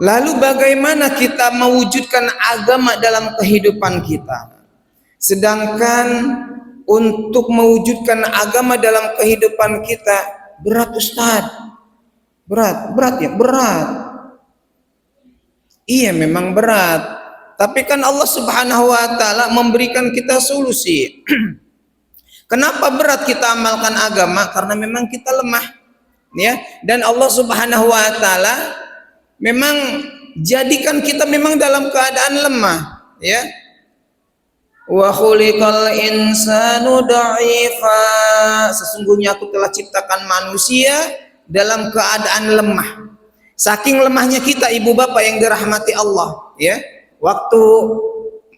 Lalu bagaimana kita mewujudkan agama dalam kehidupan kita? Sedangkan untuk mewujudkan agama dalam kehidupan kita berat, Ustaz. Berat ya, berat. Iya, memang berat. Tapi kan Allah Subhanahu wa taala memberikan kita solusi. Kenapa berat kita amalkan agama? Karena memang kita lemah, ya. Dan Allah Subhanahu wa taala memang jadikan kita memang dalam keadaan lemah, ya. Wa khuliqal insanu dha'ifa. Sesungguhnya aku telah ciptakan manusia dalam keadaan lemah. Saking lemahnya kita, ibu bapak yang dirahmati Allah, ya. Waktu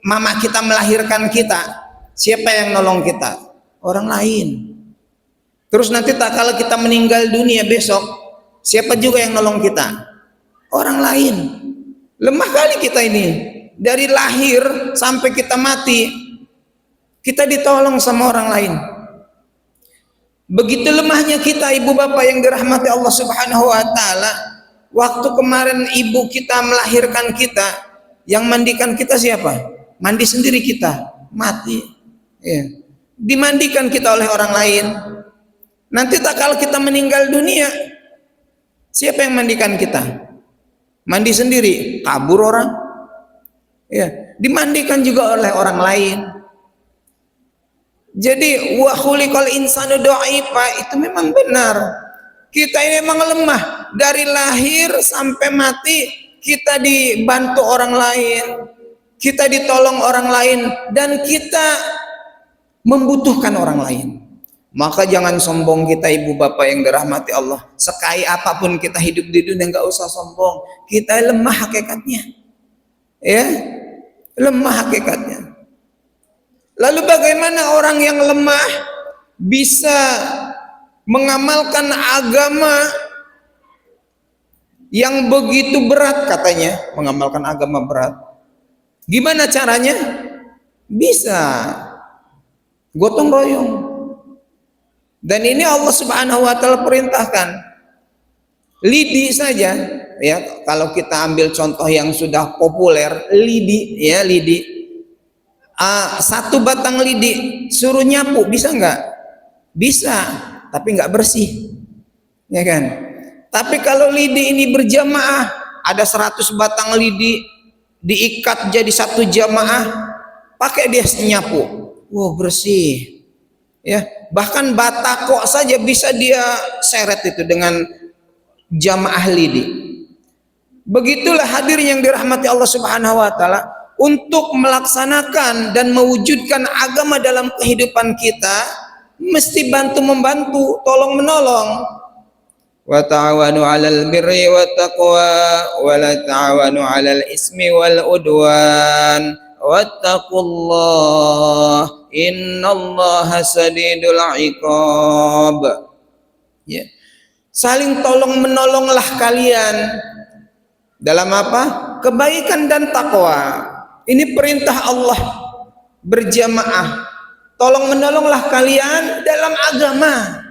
mama kita melahirkan kita, siapa yang nolong kita? Orang lain. Terus nanti tak kala kita meninggal dunia besok, siapa juga yang nolong kita? Orang lain. Lemah kali kita ini. Dari lahir sampai kita mati, kita ditolong sama orang lain. Begitu lemahnya kita, ibu bapak yang dirahmati Allah Subhanahu wa taala. Waktu kemarin ibu kita melahirkan kita, yang mandikan kita siapa? Mandi sendiri kita, mati. Ya. Dimandikan kita oleh orang lain. Nanti tak kalau kita meninggal dunia, siapa yang mandikan kita? Mandi sendiri, kabur orang. Ya, dimandikan juga oleh orang lain. Jadi wa khuliqal insanu dha'ifa, itu memang benar. Kita ini memang lemah. Dari lahir sampai mati kita dibantu orang lain, kita ditolong orang lain, dan kita membutuhkan orang lain. Maka jangan sombong kita, ibu bapak yang dirahmati Allah. Sekaya apapun kita hidup di dunia, nggak usah sombong. Kita lemah hakikatnya, ya, lemah hakikatnya. Lalu bagaimana orang yang lemah bisa mengamalkan agama yang begitu berat? Katanya mengamalkan agama berat. Gimana caranya? Bisa gotong royong. Dan ini Allah Subhanahu wa taala perintahkan. Lidi saja, ya, kalau kita ambil contoh yang sudah populer, lidi, ya, lidi. Satu batang lidi suruh nyapu, bisa nggak? Bisa, tapi nggak bersih, ya kan? Tapi kalau lidi ini berjamaah, ada 100 batang lidi diikat jadi satu jamaah, pakai dia nyapu, wow, bersih, ya. Bahkan batako saja bisa dia seret itu dengan jamaah lidi. Begitulah hadirin yang dirahmati Allah Subhanahu wa taala, untuk melaksanakan dan mewujudkan agama dalam kehidupan kita mesti bantu membantu, tolong menolong. Wa ta'awanu 'alal birri wat taqwa wa la ta'awanu 'alal ismi wal udwan wattaqullah innallaha sadidul 'iqab. Ya. Saling tolong menolonglah kalian dalam apa? Kebaikan dan takwa. Ini perintah Allah berjamaah. Tolong menolonglah kalian dalam agama.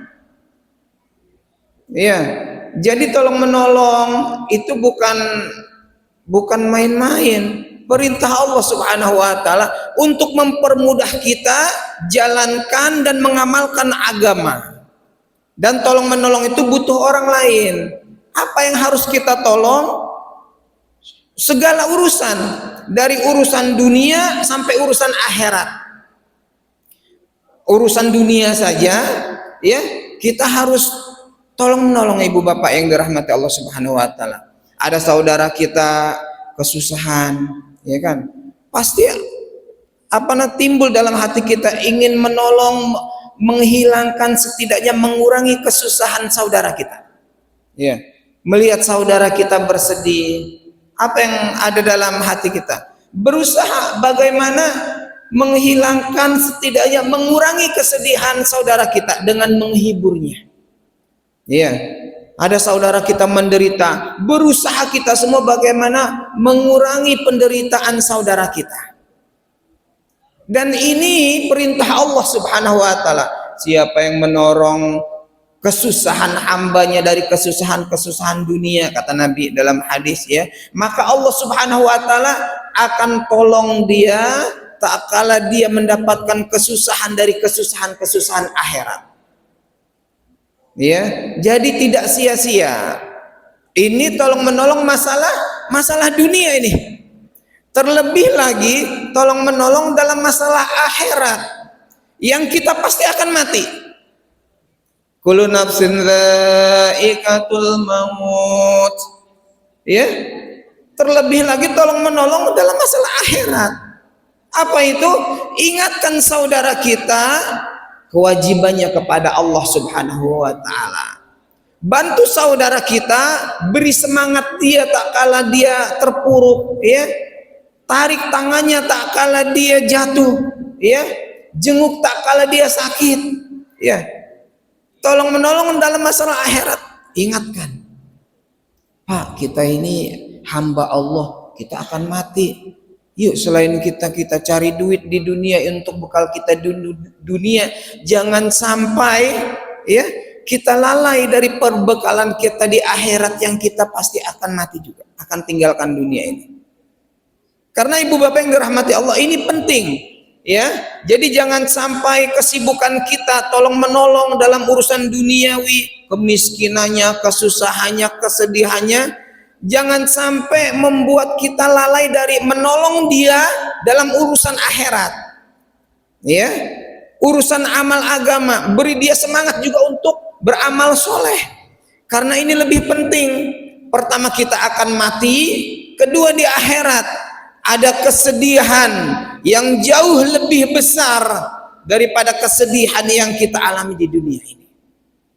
Ya, jadi tolong menolong itu bukan main-main. Perintah Allah Subhanahu wa taala untuk mempermudah kita jalankan dan mengamalkan agama. Dan tolong menolong itu butuh orang lain. Apa yang harus kita tolong? Segala urusan, dari urusan dunia sampai urusan akhirat. Urusan dunia saja, ya, kita harus tolong menolong ibu bapak yang dirahmati Allah Subhanahu wa taala. Ada saudara kita kesusahan, ya kan? Pasti timbul dalam hati kita ingin menolong, menghilangkan, setidaknya mengurangi kesusahan saudara kita. Ya, melihat saudara kita bersedih, apa yang ada dalam hati kita? Berusaha bagaimana menghilangkan, setidaknya mengurangi kesedihan saudara kita dengan menghiburnya. Ya, ada saudara kita menderita, berusaha kita semua bagaimana mengurangi penderitaan saudara kita. Dan ini perintah Allah Subhanahu wa taala. Siapa yang menolong kesusahan hambanya dari kesusahan-kesusahan dunia, kata Nabi dalam hadis ya, maka Allah Subhanahu wa taala akan tolong dia tak kala dia mendapatkan kesusahan dari kesusahan-kesusahan akhirat. Ya, jadi tidak sia-sia. Ini tolong menolong masalah dunia ini. Terlebih lagi tolong menolong dalam masalah akhirat yang kita pasti akan mati. Kullu nafsin dha'iqatul maut. Ya. Terlebih lagi tolong menolong dalam masalah akhirat. Apa itu? Ingatkan saudara kita kewajibannya kepada Allah Subhanahu wa taala. Bantu saudara kita, beri semangat dia tak kala dia terpuruk, ya. Tarik tangannya tak kala dia jatuh, ya. Jenguk tak kala dia sakit, ya. Tolong menolong dalam masalah akhirat. Ingatkan, Pak, kita ini hamba Allah, kita akan mati. Yuk, selain kita cari duit di dunia untuk bekal kita dunia, jangan sampai ya kita lalai dari perbekalan kita di akhirat yang kita pasti akan mati juga, akan tinggalkan dunia ini. Karena ibu bapak yang dirahmati Allah, ini penting. Ya, jadi jangan sampai kesibukan kita tolong menolong dalam urusan duniawi, kemiskinannya, kesusahannya, kesedihannya, jangan sampai membuat kita lalai dari menolong dia dalam urusan akhirat. Ya, urusan amal agama, beri dia semangat juga untuk beramal soleh. Karena ini lebih penting. Pertama kita akan mati, kedua di akhirat ada kesedihan yang jauh lebih besar daripada kesedihan yang kita alami di dunia ini.